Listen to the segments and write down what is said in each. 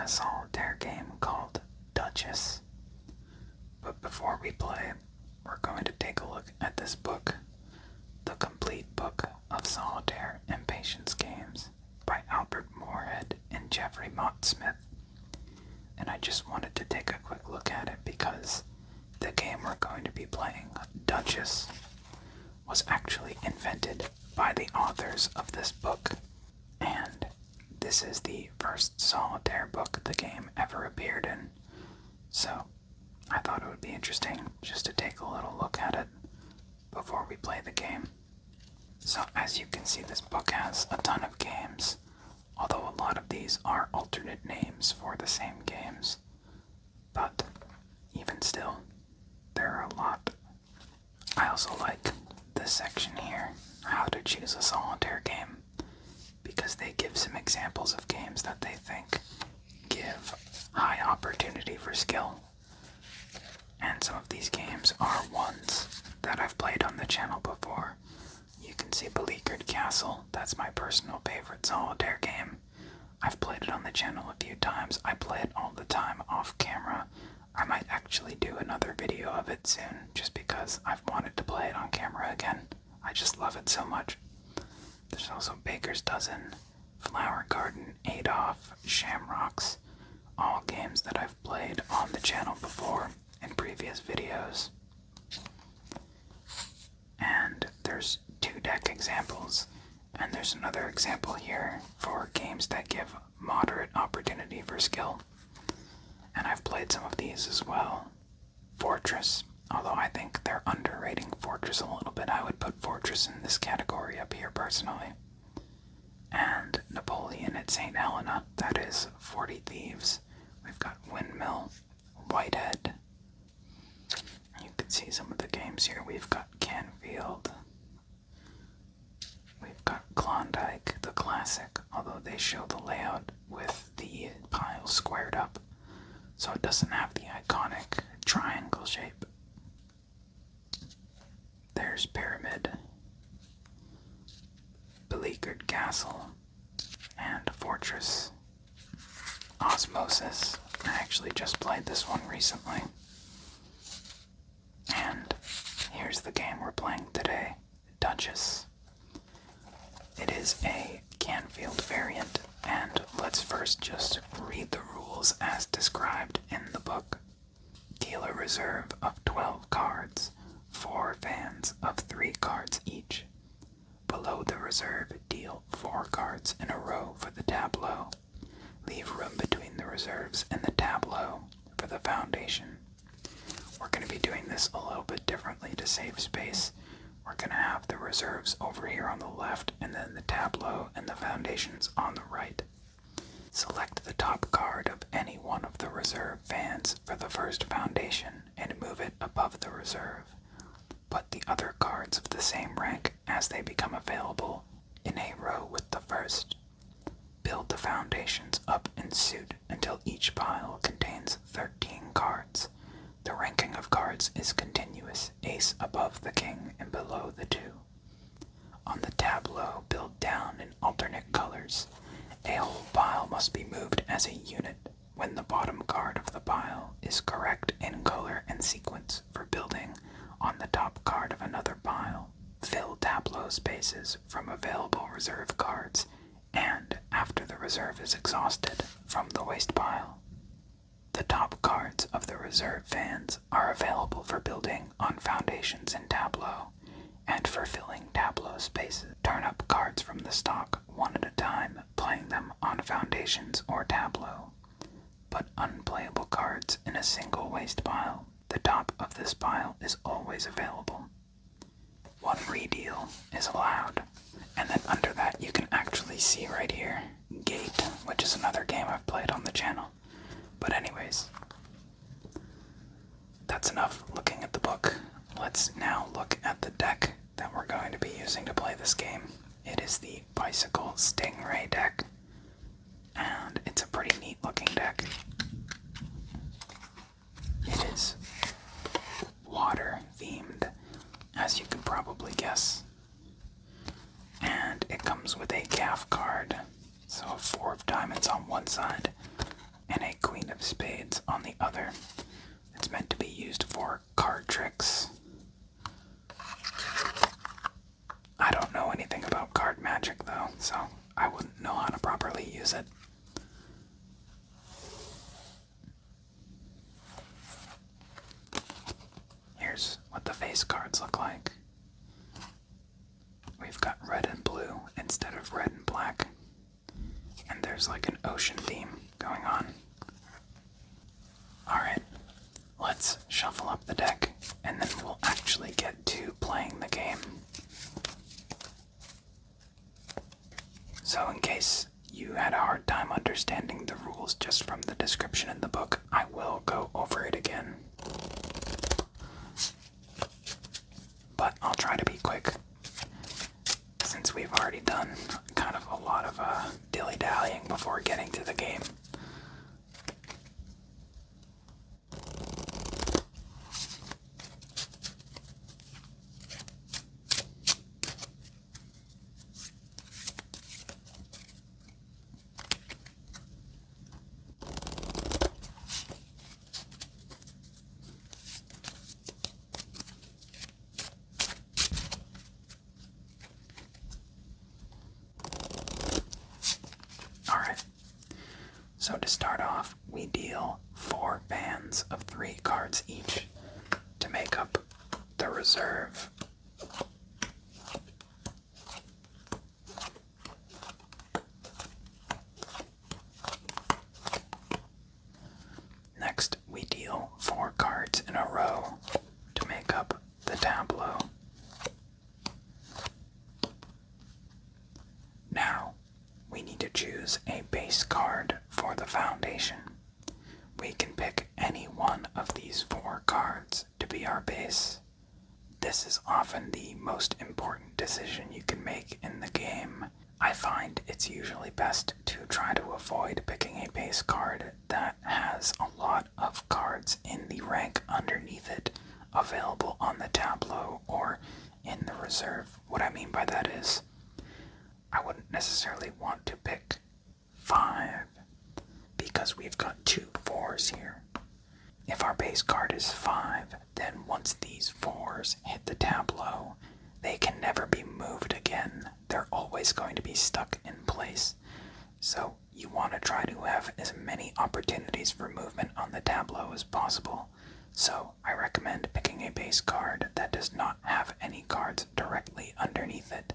a solitaire game called Dutchess. But before we play, we're going to take a look at this book, The Complete Book of Solitaire and Patience Games by Albert Moorhead and Jeffrey Mott Smith. And I just wanted to take a quick look at it because the game we're going to be playing, Dutchess, was actually invented by the authors of this book. And this is the first solitaire book the game ever appeared in. So I thought it would be interesting just to take a little look at it before we play the game. So as you can see, this book has a ton of games, although a lot of these are alternate names for the same games. But even still, there are a lot. I also like this section here, how to choose a solitaire game, because they give some examples of games that they think give high opportunity for skill. And some of these games are ones that I've played on the channel before. You can see Beleaguered Castle, that's my personal favorite solitaire game. I've played it on the channel a few times. I play it all the time off camera. I might actually do another video of it soon, just because I've wanted to play it on camera again. I just love it so much. There's also Baker's Dozen, Flower Garden, Adolf, Shamrocks, all games that I've played on the channel before in previous videos. And there's 2 deck examples, and there's another example here for games that give moderate opportunity for skill. And I've played some of these as well. Fortress, although I think they're underrating Fortress a little bit. I would put Fortress in this category up here personally. And Napoleon at St. Helena, that is 40 Thieves. We've got Windmill, Whitehead. You can see some of the games here. We've got Canfield. We've got Klondike, the classic, although they show the layout with the pile squared up, so it doesn't have the iconic triangle shape. There's Pyramid, Beleaguered Castle, and Fortress. Osmosis. I actually just played this one recently. And here's the game we're playing today, Dutchess. It is a Canfield variant, and let's first just read the rules as described in the book. Deal a reserve of 12 cards, 4 fans of 3 cards each. Below the reserve, deal 4 cards in a row for the tableau. Leave room between the reserves and the tableau for the foundation. We're going to be doing this a little bit differently to save space. We're going to have the reserves over here on the left, and then the tableau and the foundations on the right. Select the top card of any one of the reserve fans for the first foundation and move it above the reserve. Put the other cards of the same rank as they become available in a row with the first. Build the foundations up in suit until each pile contains 13 cards. The ranking of cards is continuous, ace above the king and below the 2. On the tableau, build down in alternate colors. A whole pile must be moved as a unit when the bottom card of the pile is correct in color and sequence for building on the top card of another pile. Fill tableau spaces from available reserve cards and, after the reserve is exhausted, from the waste pile. The top cards of the reserve fans are available for building on foundations in tableau and for filling tableau spaces. Turn up cards from the stock one at a time, playing them on foundations or tableau. Put unplayable cards in a single waste pile. The top of this pile is always available. 1 redeal is allowed. And then under that you can actually see right here, Gate, which is another game I've played on the channel. But anyways, that's enough looking at the book. Let's now look at the deck that we're going to be using to play this game. It is the Bicycle Stingray deck, and it's a pretty neat looking deck. It is water themed, as you can probably guess. And it comes with a gaff card, so 4 of diamonds on one side and a queen of spades on the other. It's meant to be used for card tricks. I don't know anything about card magic though, so I wouldn't know how to properly use it. Here's what the face cards look like. We've got red and blue instead of red and black. And there's like an ocean theme going on. Alright, let's shuffle up the deck and then we'll actually get to playing the game. So in case you had a hard time understanding the rules just from the description in the book, I will go over it again. But I'll try to be quick, since we've already done kind of a lot of dilly-dallying before getting to the game. Alright, so to start off, we deal 4 fans of 3 cards each to make up the reserve. Next, we deal 4 cards in a row to make up the tableau. Now, we need to choose a base card for the foundation. We can pick any one of these 4 cards to be our base. This is often the most important decision you can make in the game. I find it's usually best to try to avoid picking a base card that has a lot of cards in the rank underneath it available on the tableau or in the reserve. What I mean by that is, I wouldn't necessarily want to pick 5 because we've got 2 4s here. If our base card is 5, then once these 4s hit the tableau, they can never be moved again. They're always going to be stuck in place. So you want to try to have as many opportunities for movement on the tableau as possible. So I recommend picking a base card that does not have any cards directly underneath it.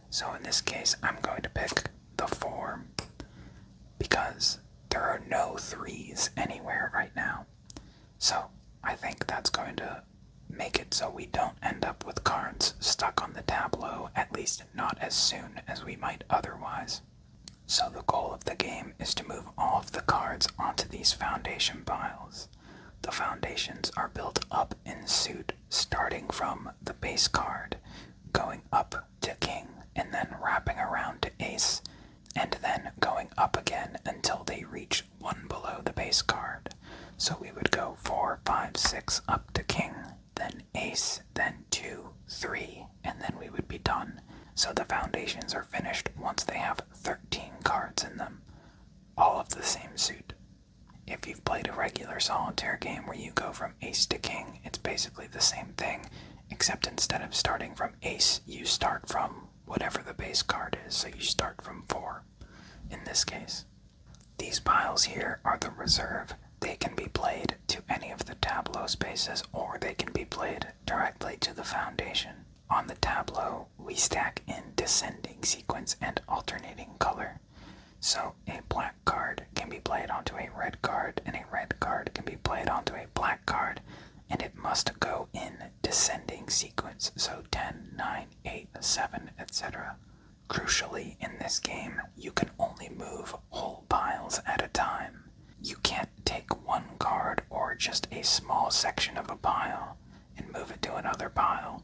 So in this case, I'm going to pick the 4 because there are no 3s anywhere right now. So I think that's going to make it so we don't end up with cards stuck on the tableau, at least not as soon as we might otherwise. So the goal of the game is to move all of the cards onto these foundation piles. The foundations are built up in suit, starting from the base card, going up to king, and then wrapping around to ace, and then going up again until they reach 1 below the base card. So we would go 4, 5, 6 up to king, then ace, then 2, 3, and then we would be done. So the foundations are finished once they have 13 cards in them, all of the same suit. If you've played a regular solitaire game where you go from ace to king, it's basically the same thing, except instead of starting from ace, you start from whatever the base card is, so you start from 4 in this case. These piles here are the reserve. They can be played to any of the tableau spaces, or they can be played directly to the foundation. On the tableau, we stack in descending sequence and alternating color. So a black card can be played onto a red card, and a red card can be played onto a black card, and it must go in descending sequence, so 10, 9, 8, 7, etc. Crucially, in this game, you can only move whole piles at a time. You can't take one card or just a small section of a pile and move it to another pile.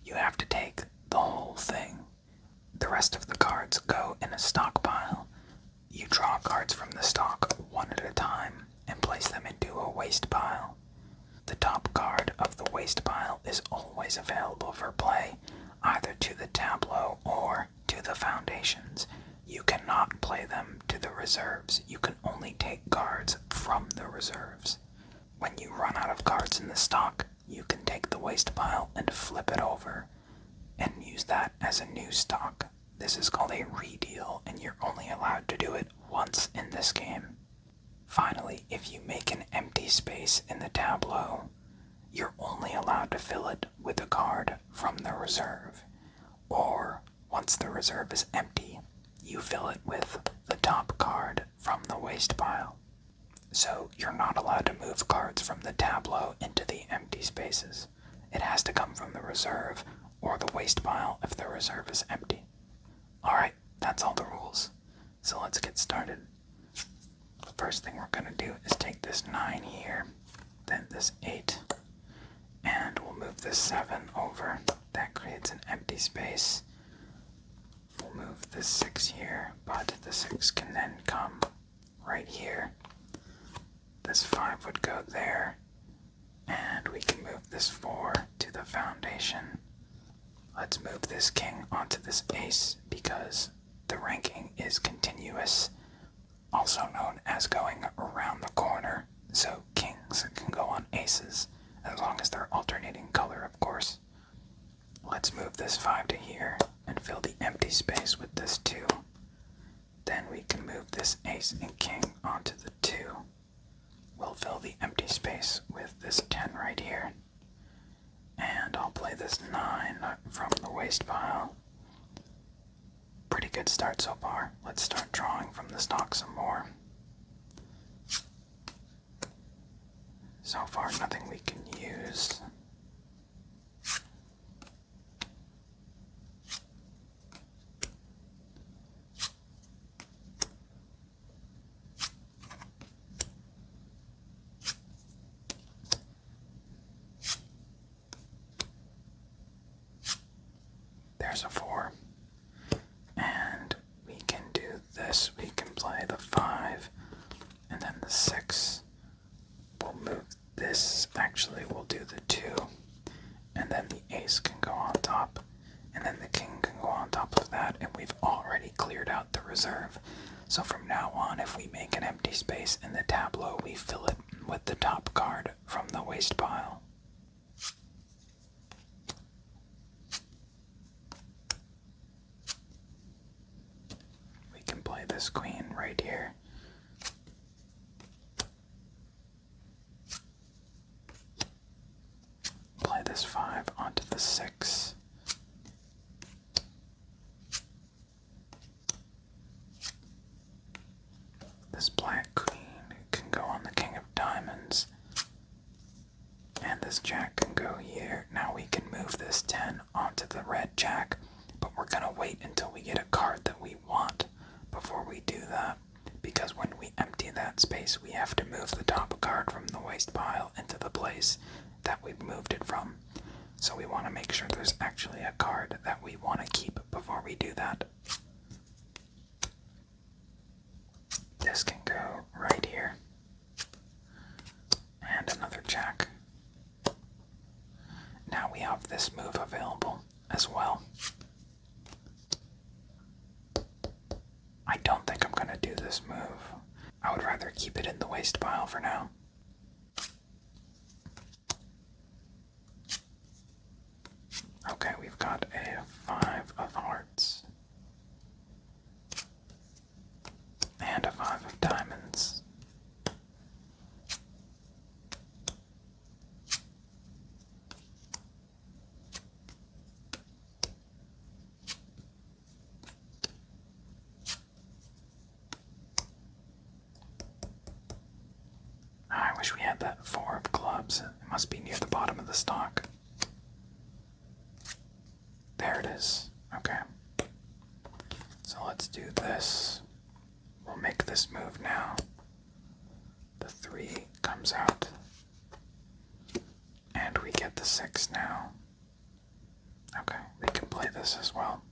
You have to take the whole thing. The rest of the cards go in a stockpile. You draw cards from the stock one at a time and place them into a waste pile. The top card of the waste pile is always available for play, either to the tableau or to the foundations. You cannot play them to the reserves. You can only take cards from the reserves. When you run out of cards in the stock, you can take the waste pile and flip it over and use that as a new stock. This is called a redeal, and you're only allowed to do it once in this game. Finally, if you make an empty space in the tableau, you're only allowed to fill it with a card from the reserve. Or, once the reserve is empty, you fill it with the top card from the waste pile. So you're not allowed to move cards from the tableau into the empty spaces. It has to come from the reserve or the waste pile if the reserve is empty. Alright, that's all the rules. So let's get started. The first thing we're going to do is take this 9 here, then this 8, and we'll move this 7 over. That creates an empty space. We'll move this 6 here, but the 6 can then come right here. This 5 would go there, and we can move this 4 to the foundation. Let's move this king onto this ace because the ranking is continuous, also known as going around the corner, so kings can go on aces, as long as they're alternating color, of course. Let's move this 5 to here and fill the empty space with this 2. Then we can move this ace and king onto the 2. We'll fill the empty space with this 10 right here. And I'll play this 9 from the waste pile. Pretty good start so far. Let's start drawing from the stock some more. So far, nothing we can use. There's a 4. And we can do this. We can play the 5 and then the 6. We'll move this. Actually, we'll do the 2. And then the ace can go on top. And then the king can go on top of that. And we've already cleared out the reserve. So from now on, if we make an empty space in the tableau, we fill it with the top card from the waste pile. Play this queen right here. Play this 5 onto the 6. This black queen can go on the king of diamonds. And this jack can go here. Now we can move this 10 onto the red jack, but we're gonna wait until we get a card that we want before we do that, because when we empty that space, we have to move the top card from the waste pile into the place that we moved it from. So we want to make sure there's actually a card that we want to keep before we do that. This can go right here. And another jack. Now we have this move available as well. I don't think I'm going to do this move. I would rather keep it in the waste pile for now. Okay, we've got a 5 of hearts. And a 5 of diamonds. I wish we had that 4 of clubs. It must be near the bottom of the stock. There it is. Okay. So let's do this. We'll make this move now. The 3 comes out. And we get the 6 now. Okay, we can play this as well.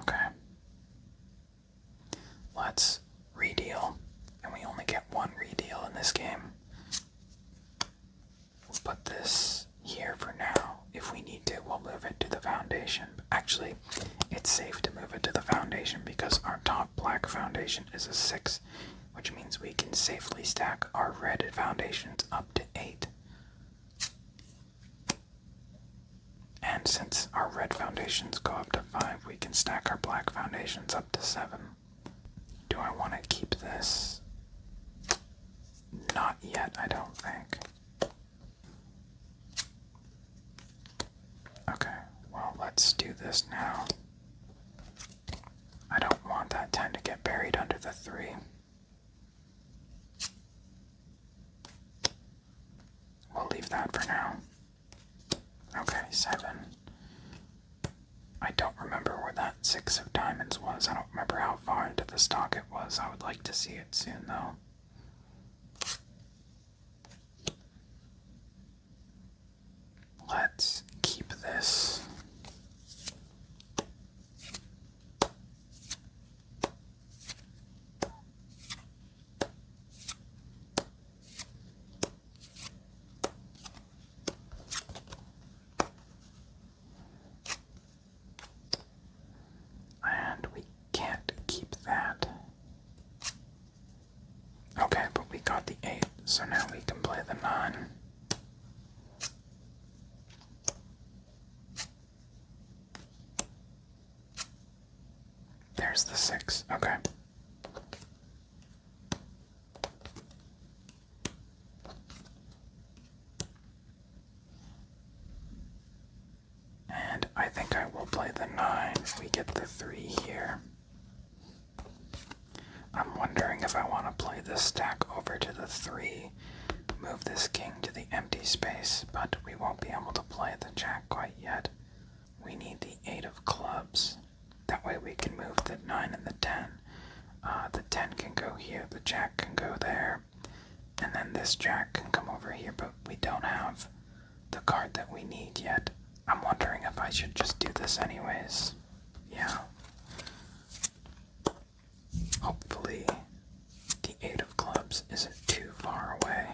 Okay. Let's redeal. And we only get one redeal in this game. We'll put this here for now. If we need to, we'll move foundation because our top black foundation is a 6, which means we can safely stack our red foundations up to 8. And since our red foundations go up to 5, we can stack our black foundations up to 7. Do I want to keep this? Not yet, I don't think. Okay, well, let's do this now. I don't want that 10 to get buried under the 3. We'll leave that for now. Okay, 7. I don't remember where that 6 of diamonds was. I don't remember how far into the stock it was. I would like to see it soon, though. Let's keep this. And we can't keep that. Okay, but we got the 8, so now we can play the 9. There's the 6. Okay. And I think I will play the 9. We get the 3 here. I'm wondering if I want to play this stack over to the 3, move this king to the empty space, but we won't be able to play the jack quite yet. We need the 8 of clubs. That way we can move the 9 and the 10. The 10 can go here, the jack can go there, and then this jack can come over here, but we don't have the card that we need yet. I'm wondering if I should just do this anyways. Yeah. Hopefully the 8 of clubs isn't too far away.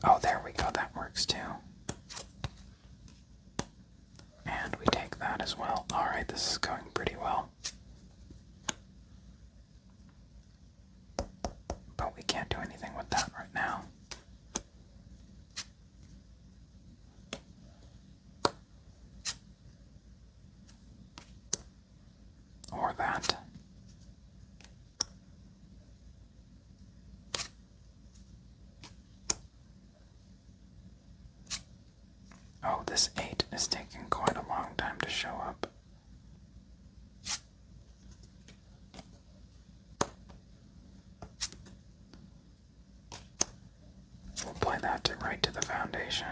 Oh, there we go, that works too. And we take that as well. Alright, this is going pretty well. But we can't do anything with that right now. Or that. Oh, this 8 is taking quite a long time to show up. We'll play that right to the foundation.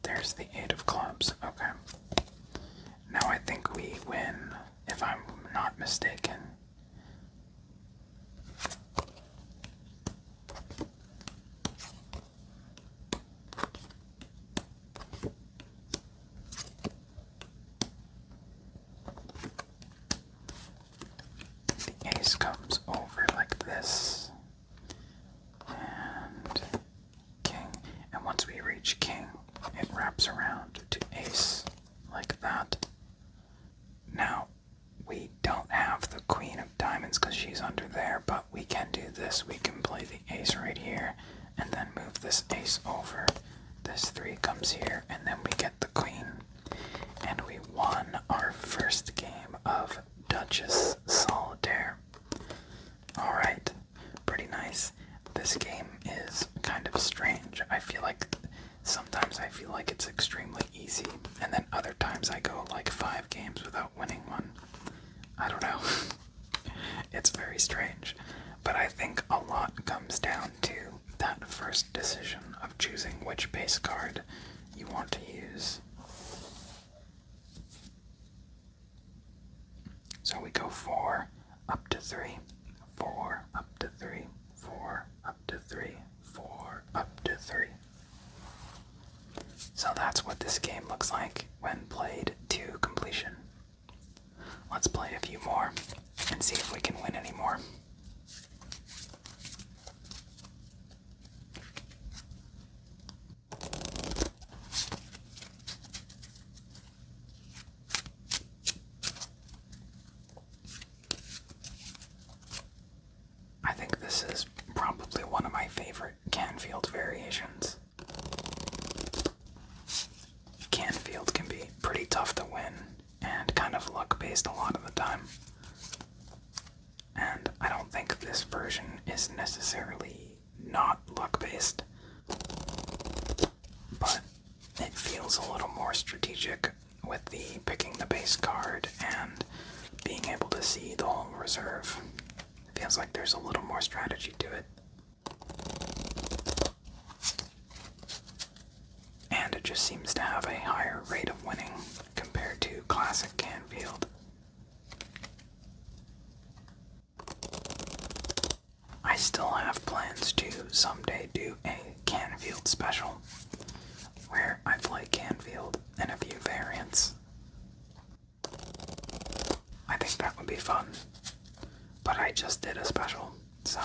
There's the 8 of clubs. Okay. Now I think we win, if I'm not mistaken. The ace comes over like this. And king. And once we reach king, it wraps around to ace like that. Now, we don't have the queen of diamonds because she's under there, but we can do this. We can play the ace right here and then move this ace over. This 3 comes here and then we get the queen. And we won our first game of Dutchess Solitaire. Alright, pretty nice. This game is kind of strange. I feel like sometimes I feel like it's extremely easy, and then other times I go like 5 games without winning one. I don't know. It's very strange. But I think a lot comes down to that first decision of choosing which base card you want to use. So we go 4 up to 3, 4 up to 3, 4 up to 3, 4 up to 3. So that's what this game looks like when played to completion. Let's play a few more and see if we can win any more. favorite Canfield variations. Canfield can be pretty tough to win and kind of luck-based a lot of the time. And I don't think this version is necessarily not luck-based, but it feels a little more strategic with the picking the base card and being able to see the whole reserve. It feels like there's a little more strategy to it. And it just seems to have a higher rate of winning compared to classic Canfield. I still have plans to someday do a Canfield special where I play Canfield and a few variants. I think that would be fun, but I just did a special, so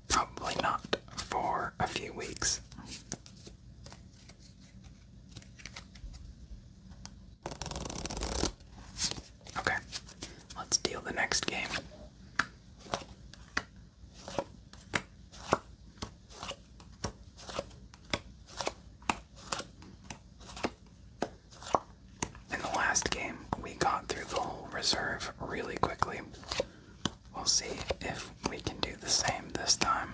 probably not for a few weeks. Okay, let's deal the next game. In the last game, we got through the whole reserve really quickly. We'll see if we can do the same this time.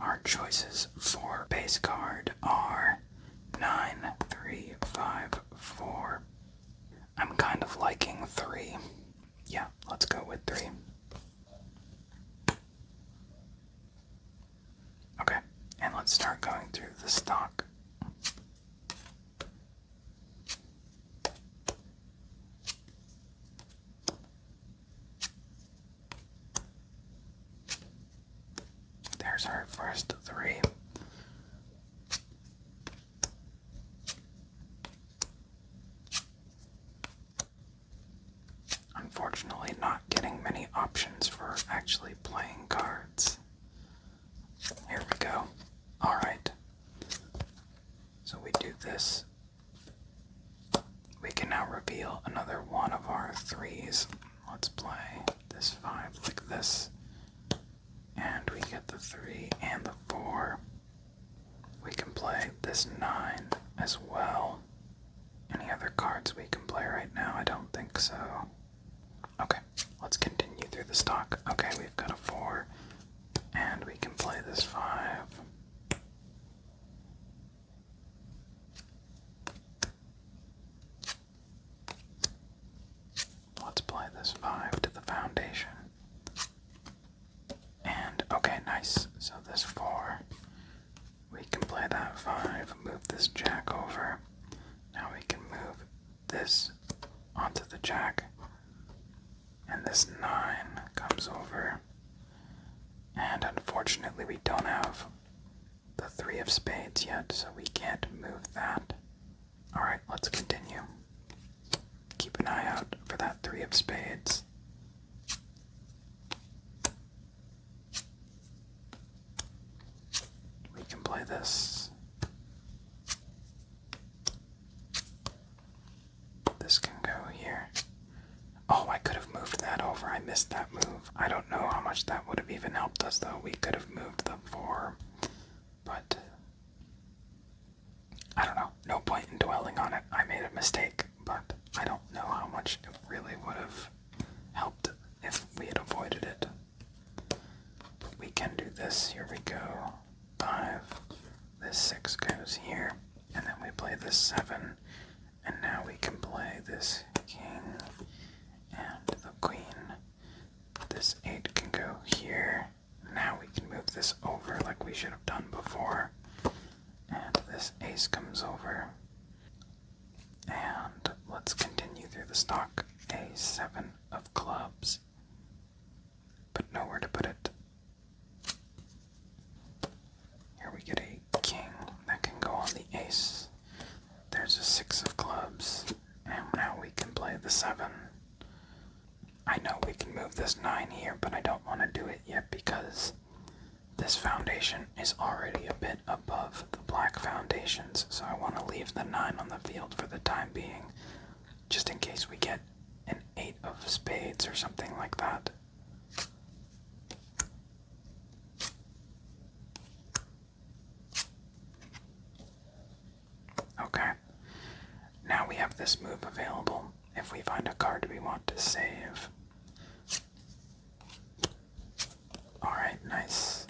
Our choices for base card are 9, 3, 5, 4. I'm kind of liking 3. Yeah, let's go with 3. Okay, and let's start going through the stock. There's our first 3. Unfortunately, not getting many options for actually playing cards. Here we go. Alright. So we do this. We can now reveal another one of our 3s. Let's play this 5 like this. And we get the 3 and the 4. We can play this 9 as well. Any other cards we can play right now? I don't think so. Okay, let's continue through the stock. Okay, we've got a 4, and we can play this 5. Let's play this 5 to the foundation. And, okay, nice. So this 4, we can play that 5, move this jack over. Now we can move this onto the jack. And this 9 comes over. And unfortunately we don't have the 3 of spades yet, so we can't move that. Alright, let's continue. Keep an eye out for that 3 of spades. We can play this. This can go here. Oh, I could have moved that over. I missed that move. I don't know how much that would have even helped us, though. We could have moved the 4, but I don't know. No point in dwelling on it. I made a mistake, but I don't know how much it really would have helped if we had avoided it. But we can do this. Here we go. 5. This 6 goes here, and then we play this 7, and now we can play this king and the queen. This 8 can go here. Now we can move this over like we should have done before. And this ace comes over. And let's continue through the stock. A 7 of clubs. But nowhere to put it. Here we get a king that can go on the ace. There's a 6 of clubs. And now we can play the 7. I know we can move this 9 here, but I don't want to do it yet because this foundation is already a bit above the black foundations, so I want to leave the 9 on the field for the time being, just in case we get an 8 of spades or something like that. now we have this move available if we find a card we want to save. Alright, nice.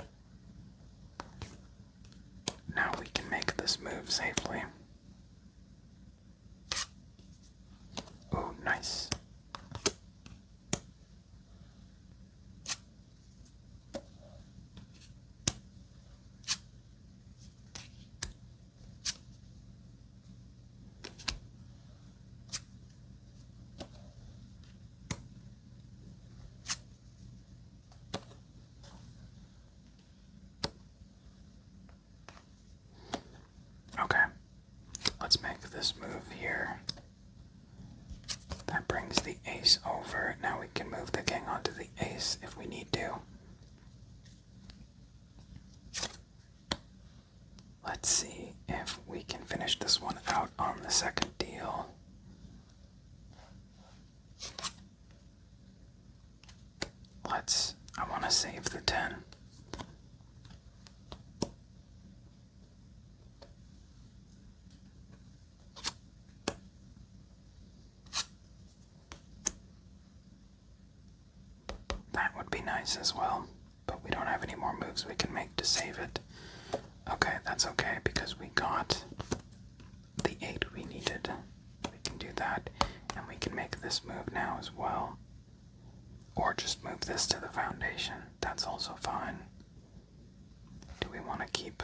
Now we can make this move safely. Oh, nice. Okay, let's make this move here. That brings the ace over. Now we can move the king onto the ace if we need to. Let's see if we can finish this one out on the second deal. I want to save the 10. That would be nice as well, but we don't have any more moves we can make to save it. Okay, that's okay because we got the 8 we needed. We can do that, and we can make this move now as well. Or just move this to the foundation. That's also fine. Do we want to keep...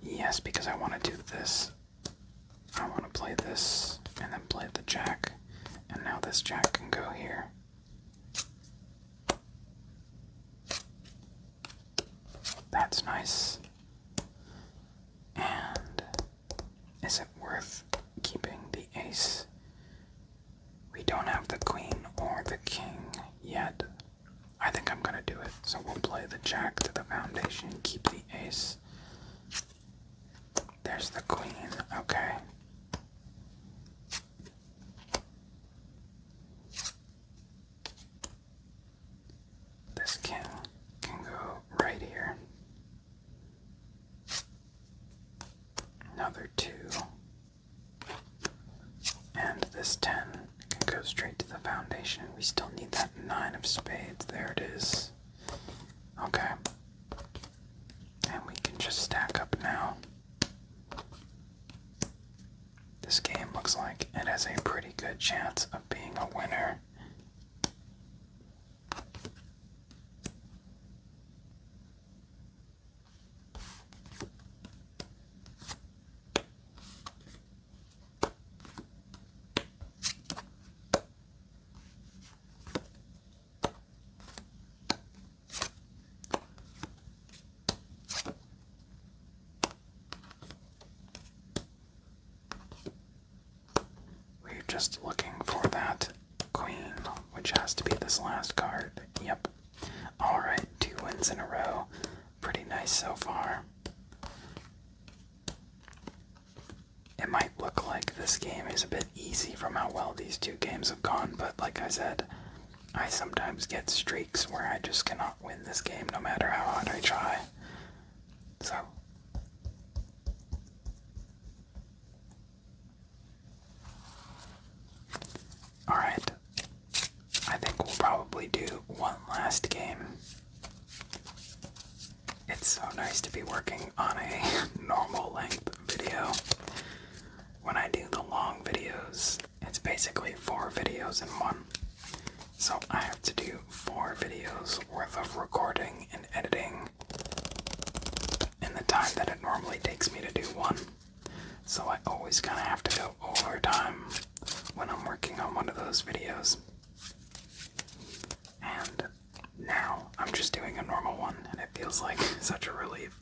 Yes, because I want to do this. I want to play this, and then play the jack. And now this jack can go here. That's nice. And is it worth keeping the ace? We don't have the queen or the king yet. I think I'm gonna do it. So we'll play the jack to the foundation, keep the ace. There's the queen, okay. This king can go right here. Another 2. And this 10 can go straight to the foundation. We still need that 9 of spades. There it is. Okay. And we can just stack up now. This game looks like it has a pretty good chance of being a winner. Just looking for that queen, which has to be this last card. Yep. Alright, 2 wins in a row. Pretty nice so far. It might look like this game is a bit easy from how well these 2 games have gone, but like I said, I sometimes get streaks where I just cannot win this game no matter how hard I try. So, alright, I think we'll probably do one last game. It's so nice to be working on a normal length video. When I do the long videos, it's basically 4 videos in one. So I have to do 4 videos worth of recording and editing in the time that it normally takes me to do one. So I always kind of have to go overtime when I'm working on one of those videos. And now I'm just doing a normal one, and it feels like such a relief.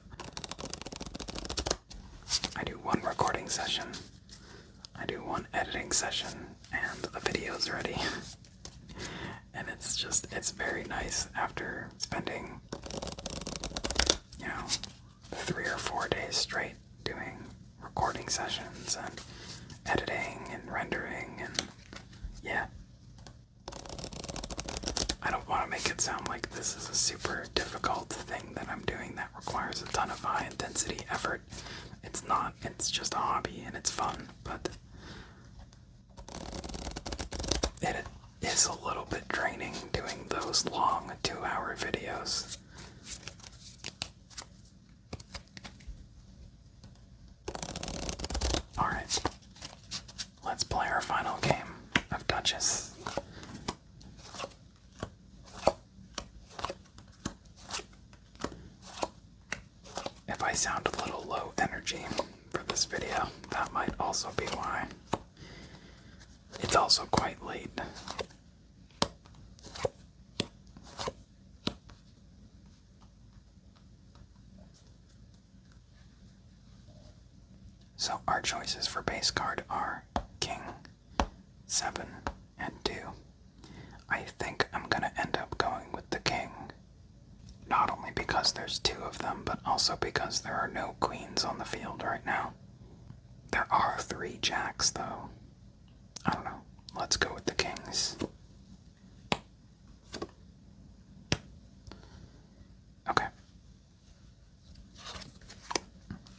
I do 1 recording session, I do 1 editing session, and the video's ready. And it's very nice after spending, 3 or 4 days straight doing recording sessions and editing and rendering, and yeah. I don't want to make it sound like this is a super difficult thing that I'm doing that requires a ton of high intensity effort. it's not. It's just a hobby and it's fun, but it is a little bit draining doing those long 2-hour videos. Alright, let's play our final game of Dutchess. If I sound a little low energy for this video, that might also be why. It's also quite late. So our choices for base card are King, 7, and 2. I think I'm gonna end up going with the King. Not only because there's 2 of them, but also because there are no queens on the field right now. There are 3 jacks, though. I don't know. Let's go with the kings. Okay.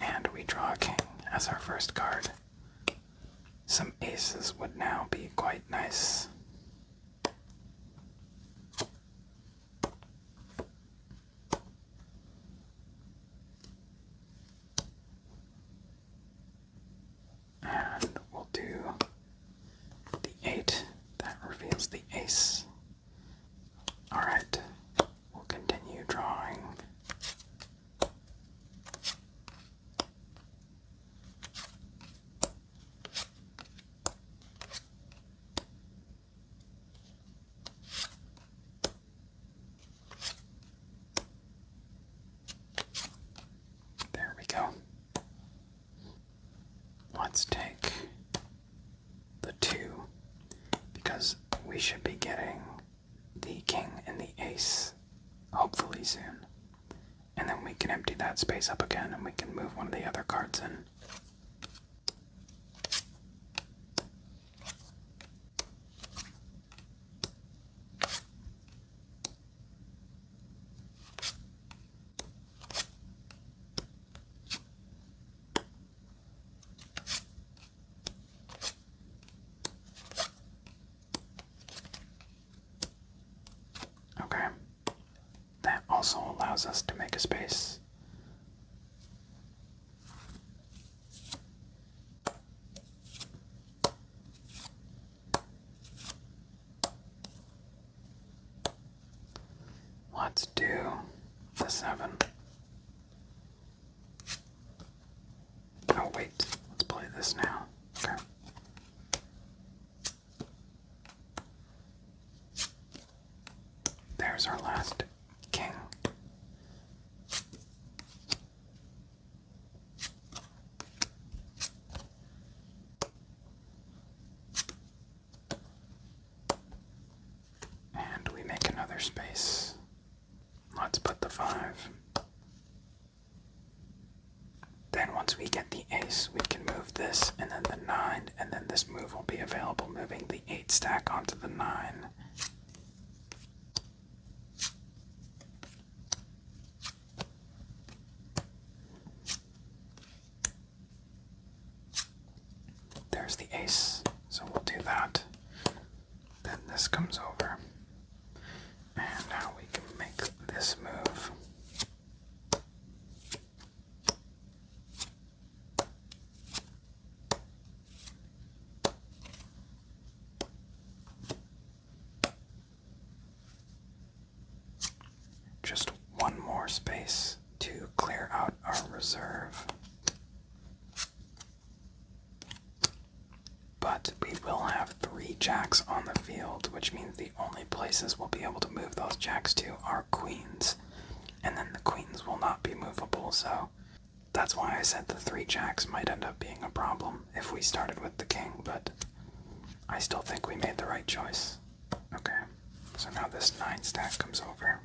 And we draw a king as our first card. Some aces would now be quite nice. And we'll do the 8. That reveals the ace. Alright, we'll continue drawing. There we go. Let's take the 2, because we should be getting the king and the ace hopefully soon. And then we can empty that space up again and we can move one of the other cards in. Okay. That also allows us to make a space. Let's do the 7. Oh wait, let's play this now. Okay. There's our last king. And we make another space. Let's put the 5. Then once we get the ace, we can move this, and then the 9, and then this move will be available, moving the 8 stack onto the 9. There's the ace, so we'll do that. Then this comes over. And now we can make this move. Just one more space to clear out our reserve. But we will have 3 jacks on the field, which means the only places we'll be able to move those jacks to are queens. And then the queens will not be movable, so that's why I said the 3 jacks might end up being a problem if we started with the king, but I still think we made the right choice. Okay, so now this 9 stack comes over.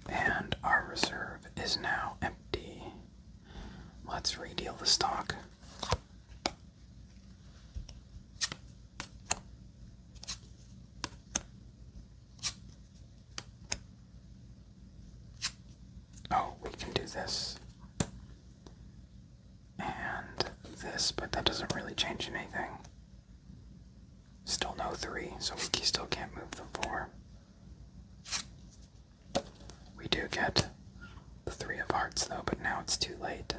And our reserve is now empty. Let's redeal the stock. this and this, but that doesn't really change anything. Still no 3, so we still can't move the 4. We do get the 3 of hearts though, but now it's too late.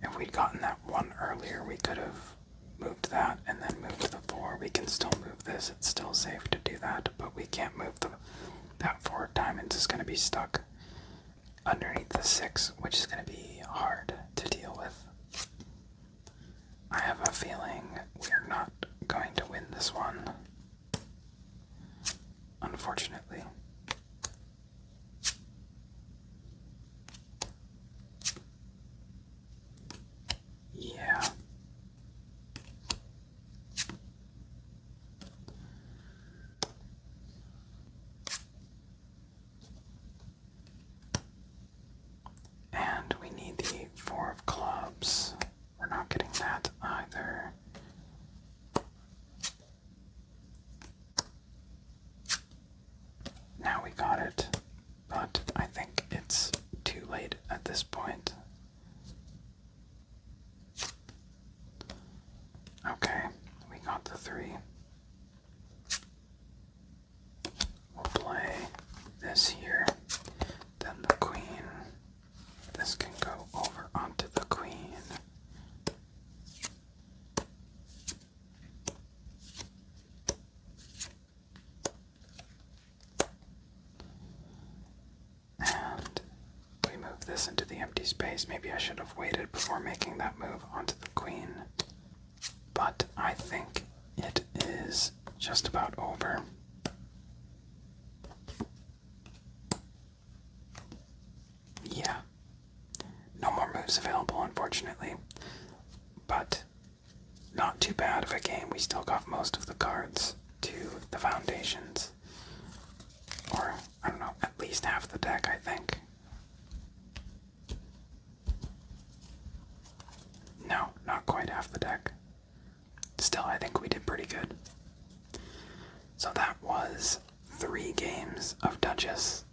If we'd gotten that 1 earlier, we could have moved that and then moved the 4. We can still move this, it's still safe to do that, but we can't move that 4 of diamonds is going to be stuck underneath the 6, which is going to be hard to deal with. I have a feeling we're not going to win this one, unfortunately. Yeah. And we need the 4 of clubs. We're not getting that either. Now we got it, but I think it's too late at this point. Okay, we got the 3. We'll play this here, then the queen. This can go over onto the queen. And we move this into the empty space. Maybe I should have waited before making that move onto the queen. But I think it is just about over. Yeah. No more moves available, unfortunately. But not too bad of a game. We still got most of the cards to the foundations. Or, I don't know, at least half the deck, I think. No, not quite half the deck. Still, I think we did pretty good. So that was 3 games of Dutchess.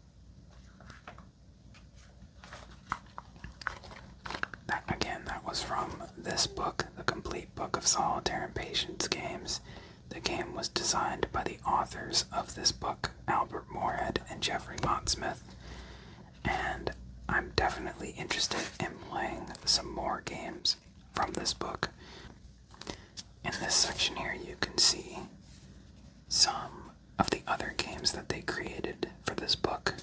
That was from this book, The Complete Book of Solitaire and Patience Games. The game was designed by the authors of this book, Albert Moorhead and Jeffrey Mottsmith. And I'm definitely interested in playing some more games from this book. In this section here, you can see some of the other games that they created for this book.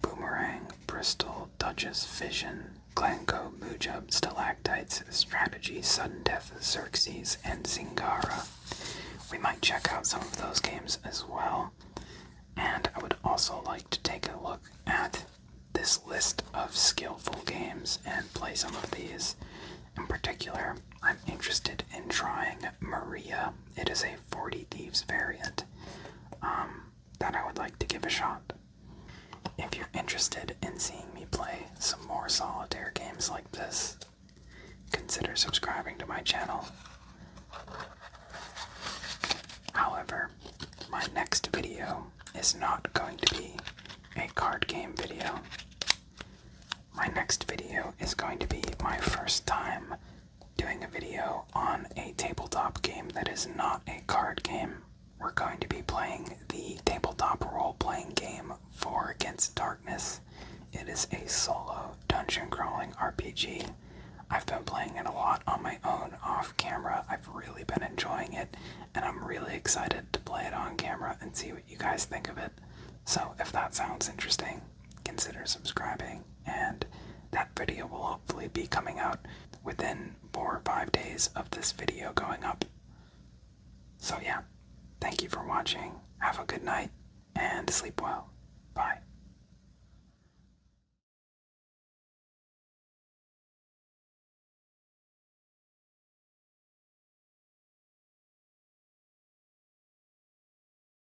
Boomerang, Bristol, Dutchess, Fission, Glencoe, Mujub, Stalactites, Strategy, Sudden Death, Xerxes, and Zingara. We might check out some of those games as well. And I would also like to take a look at this list of skillful games and play some of these. In particular, I'm interested in trying Maria. It is a 40 Thieves variant that I would like to give a shot. If you're interested in seeing me play some more solitaire games like this, consider subscribing to my channel. However, my next video is not going to be a card game video. My next video is going to be my first time doing a video on a tabletop game that is not a card game. We're going to be playing the tabletop role-playing game 4 Against Darkness. It is a solo dungeon crawling RPG. I've been playing it a lot on my own off camera. I've really been enjoying it, and I'm really excited to play it on camera and see what you guys think of it. So if that sounds interesting, consider subscribing, and that video will hopefully be coming out within 4 or 5 days of this video going up. So yeah, thank you for watching, have a good night, and sleep well. Bye.